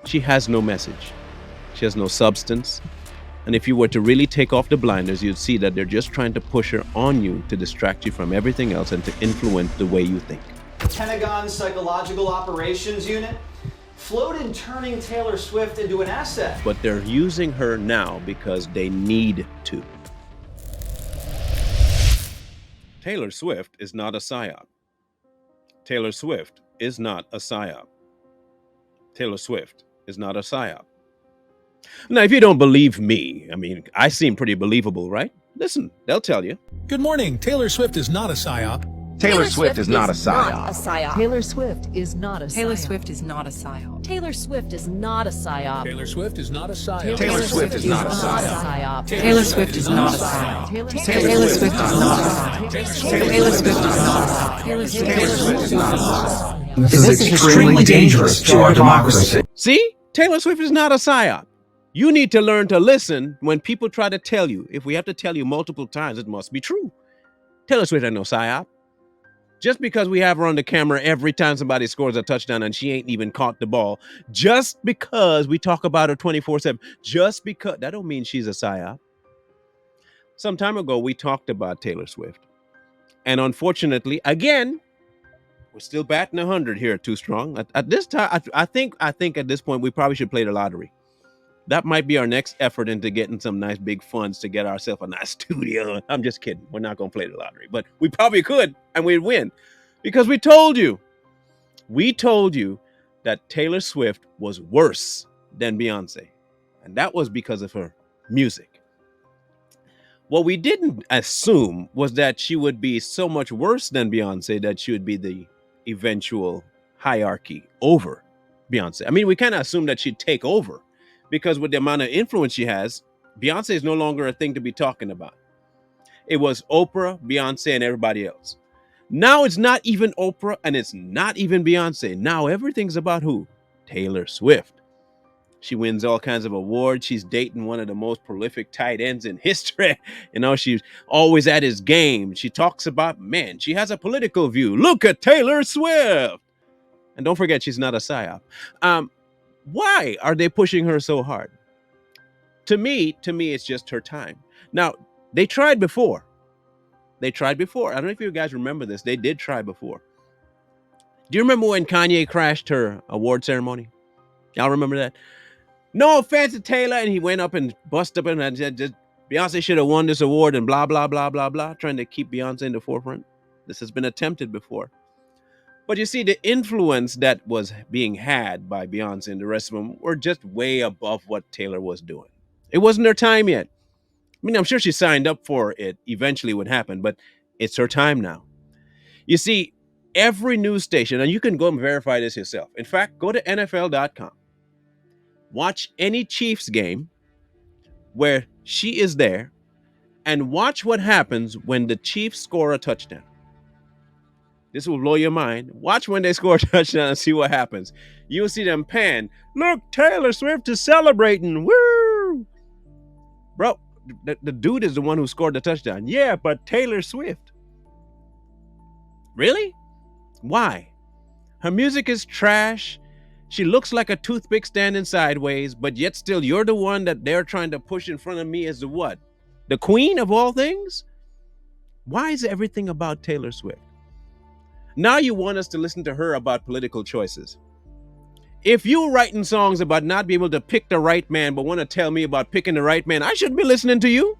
She has no message. She has no substance. And if you were to really take off the blinders, you'd see that they're just trying to push her on you to distract you from everything else and to influence the way you think. Pentagon Psychological Operations Unit floated turning Taylor Swift into an asset. But they're using her now because they need to. Taylor Swift is not a psyop. Taylor Swift is not a psyop. Taylor Swift is not a psyop. Now, if you don't believe me, I mean, I seem pretty believable, right? Listen, they'll tell you. Good morning. Taylor Swift is not a psyop. Taylor Swift is not a psyop. Taylor Swift is not a psyop. Taylor Swift is not a psyop. Taylor Swift is not a psyop. Taylor Swift is not a psyop. Taylor Swift is not a psyop. Taylor Swift is not a psyop. Taylor Swift is not a psyop. Taylor Swift is not a psyop. Taylor Swift is not a psyop. This is extremely dangerous to our democracy. See? Taylor Swift is not a psyop. You need to learn to listen when people try to tell you. If we have to tell you multiple times, it must be true. Taylor Swift ain't no psyop. Just because we have her on the camera every time somebody scores a touchdown and she ain't even caught the ball, just because we talk about her 24/7, just because, that don't mean she's a psyop. Some time ago, we talked about Taylor Swift. And unfortunately, again, we're still batting 100 here at Too Strong. At this time, I think at this point, we probably should play the lottery. That might be our next effort into getting some nice big funds to get ourselves a nice studio. I'm just kidding. We're not going to play the lottery, but we probably could and we'd win because we told you that Taylor Swift was worse than Beyonce. And that was because of her music. What we didn't assume was that she would be so much worse than Beyonce that she would be the eventual hierarchy over Beyonce. I mean, we kind of assumed that she'd take over. Because with the amount of influence she has, Beyonce is no longer a thing to be talking about. It was Oprah, Beyonce, and everybody else. Now it's not even Oprah and it's not even Beyonce. Now everything's about who? Taylor Swift. She wins all kinds of awards. She's dating one of the most prolific tight ends in history. You know, she's always at his game. She talks about men. She has a political view. Look at Taylor Swift. And don't forget, she's not a psyop. Why are they pushing her so hard? To me, it's just her time. Now, they tried before. I don't know if you guys remember this. They did try before. Do you remember when Kanye crashed her award ceremony? Y'all remember that? No offense to Taylor, and he went up and busted up and said, Beyonce should have won this award and blah, blah, blah, blah, blah, trying to keep Beyonce in the forefront. This has been attempted before. But you see, the influence that was being had by Beyonce and the rest of them were just way above what Taylor was doing. It wasn't her time yet. I mean, I'm sure she signed up for it. Eventually would happen, but it's her time now. You see, every news station, and you can go and verify this yourself. In fact, go to NFL.com. Watch any Chiefs game where she is there and watch what happens when the Chiefs score a touchdown. This will blow your mind. Watch when they score a touchdown and see what happens. You'll see them pan. Look, Taylor Swift is celebrating. Woo! Bro, the dude is the one who scored the touchdown. Yeah, but Taylor Swift. Really? Why? Her music is trash. She looks like a toothpick standing sideways, but yet still you're the one that they're trying to push in front of me as the what? The queen of all things? Why is everything about Taylor Swift? Now you want us to listen to her about political choices. If you're writing songs about not being able to pick the right man, but want to tell me about picking the right man, I shouldn't be listening to you.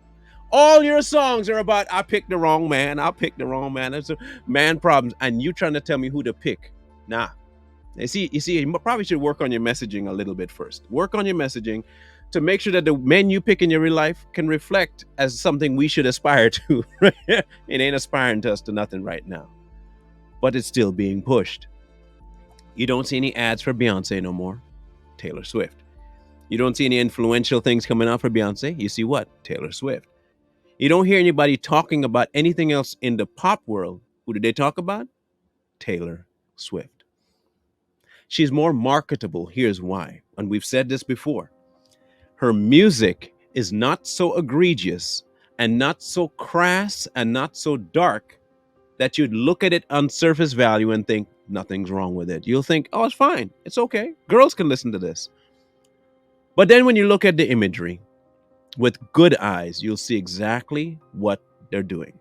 All your songs are about, I picked the wrong man. That's a man problems. And you trying to tell me who to pick. Nah. You see, you probably should work on your messaging a little bit first. Work on your messaging to make sure that the men you pick in your real life can reflect as something we should aspire to. It ain't aspiring to us to nothing right now. But it's still being pushed. You don't see any ads for Beyonce no more. Taylor Swift. You don't see any influential things coming out for Beyonce. You see what? Taylor Swift. You don't hear anybody talking about anything else in the pop world. Who did they talk about? Taylor Swift. She's more marketable. Here's why. And we've said this before. Her music is not so egregious and not so crass and not so dark that you'd look at it on surface value and think nothing's wrong with it. You'll think, oh, it's fine. It's okay. Girls can listen to this. But then when you look at the imagery with good eyes, you'll see exactly what they're doing.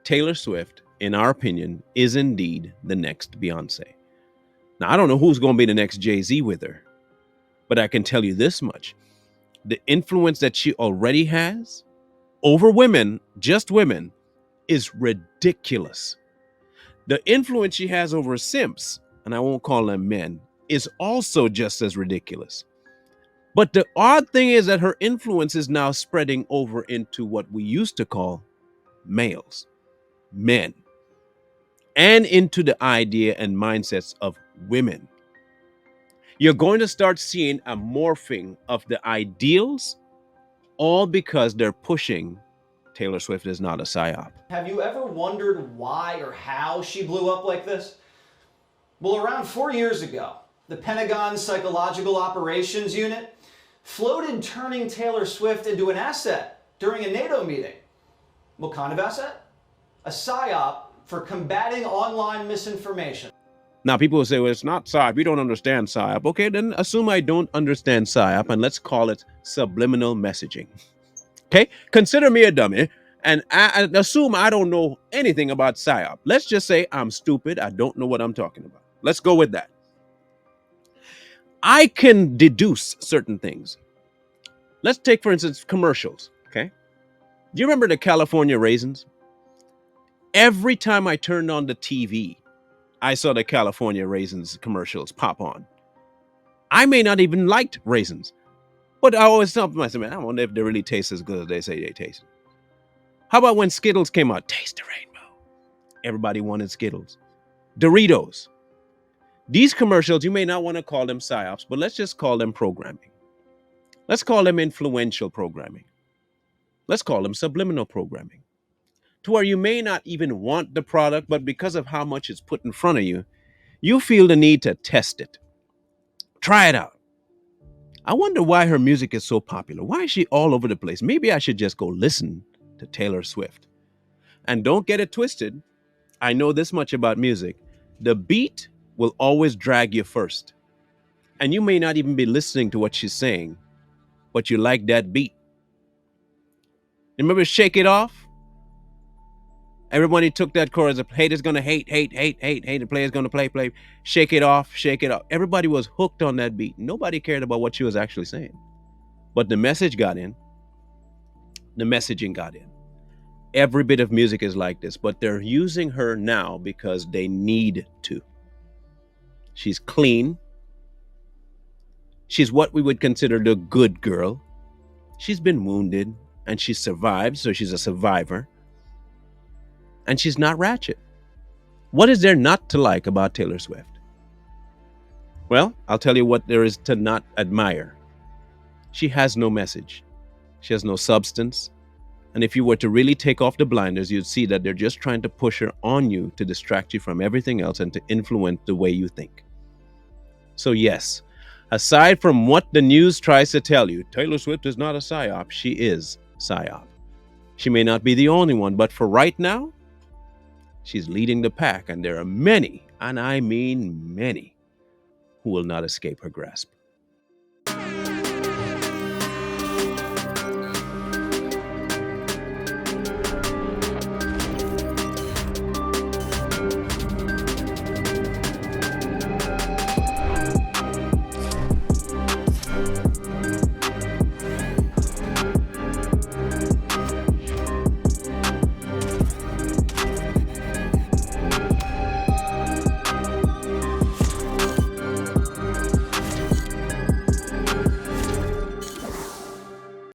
Taylor Swift, in our opinion, is indeed the next Beyonce. Now, I don't know who's going to be the next Jay-Z with her, but I can tell you this much. The influence that she already has over women, just women, is ridiculous. The influence she has over simps, and I won't call them men, is also just as ridiculous. But the odd thing is that her influence is now spreading over into what we used to call males, men, and into the idea and mindsets of women. You're going to start seeing a morphing of the ideals, all because they're pushing Taylor Swift is not a psyop. Have you ever wondered why or how she blew up like this? Well, around 4 years ago, the Pentagon's Psychological Operations Unit floated turning Taylor Swift into an asset during a NATO meeting. What kind of asset? A psyop for combating online misinformation. Now, people will say, well, it's not psyop. You don't understand psyop. Okay, then assume I don't understand psyop, and let's call it subliminal messaging. Okay, consider me a dummy, and I assume I don't know anything about psyop. Let's just say I'm stupid. I don't know what I'm talking about. Let's go with that. I can deduce certain things. Let's take, for instance, commercials. Okay, do you remember the California raisins? Every time I turned on the TV, I saw the California raisins commercials pop on. I may not even liked raisins, but I always tell myself, man, I wonder if they really taste as good as they say they taste. How about when Skittles came out? Taste the rainbow. Everybody wanted Skittles. Doritos. These commercials, you may not want to call them psyops, but let's just call them programming. Let's call them influential programming. Let's call them subliminal programming. To where you may not even want the product, but because of how much it's put in front of you, you feel the need to test it. Try it out. I wonder why her music is so popular. Why is she all over the place? Maybe I should just go listen to Taylor Swift. And don't get it twisted. I know this much about music. The beat will always drag you first. And you may not even be listening to what she's saying, but you like that beat. Remember Shake It Off? Everybody took that chorus of haters gonna hate, the player's gonna play, shake it off, shake it off. Everybody was hooked on that beat. Nobody cared about what she was actually saying. But the message got in. The messaging got in. Every bit of music is like this, but they're using her now because they need to. She's clean. She's what we would consider the good girl. She's been wounded and she survived, so she's a survivor. And she's not ratchet. What is there not to like about Taylor Swift? Well, I'll tell you what there is to not admire. She has no message. She has no substance. And if you were to really take off the blinders, you'd see that they're just trying to push her on you to distract you from everything else and to influence the way you think. So yes, aside from what the news tries to tell you, Taylor Swift is not a psyop. She is psyop. She may not be the only one, but for right now, she's leading the pack, and there are many, and I mean many, who will not escape her grasp.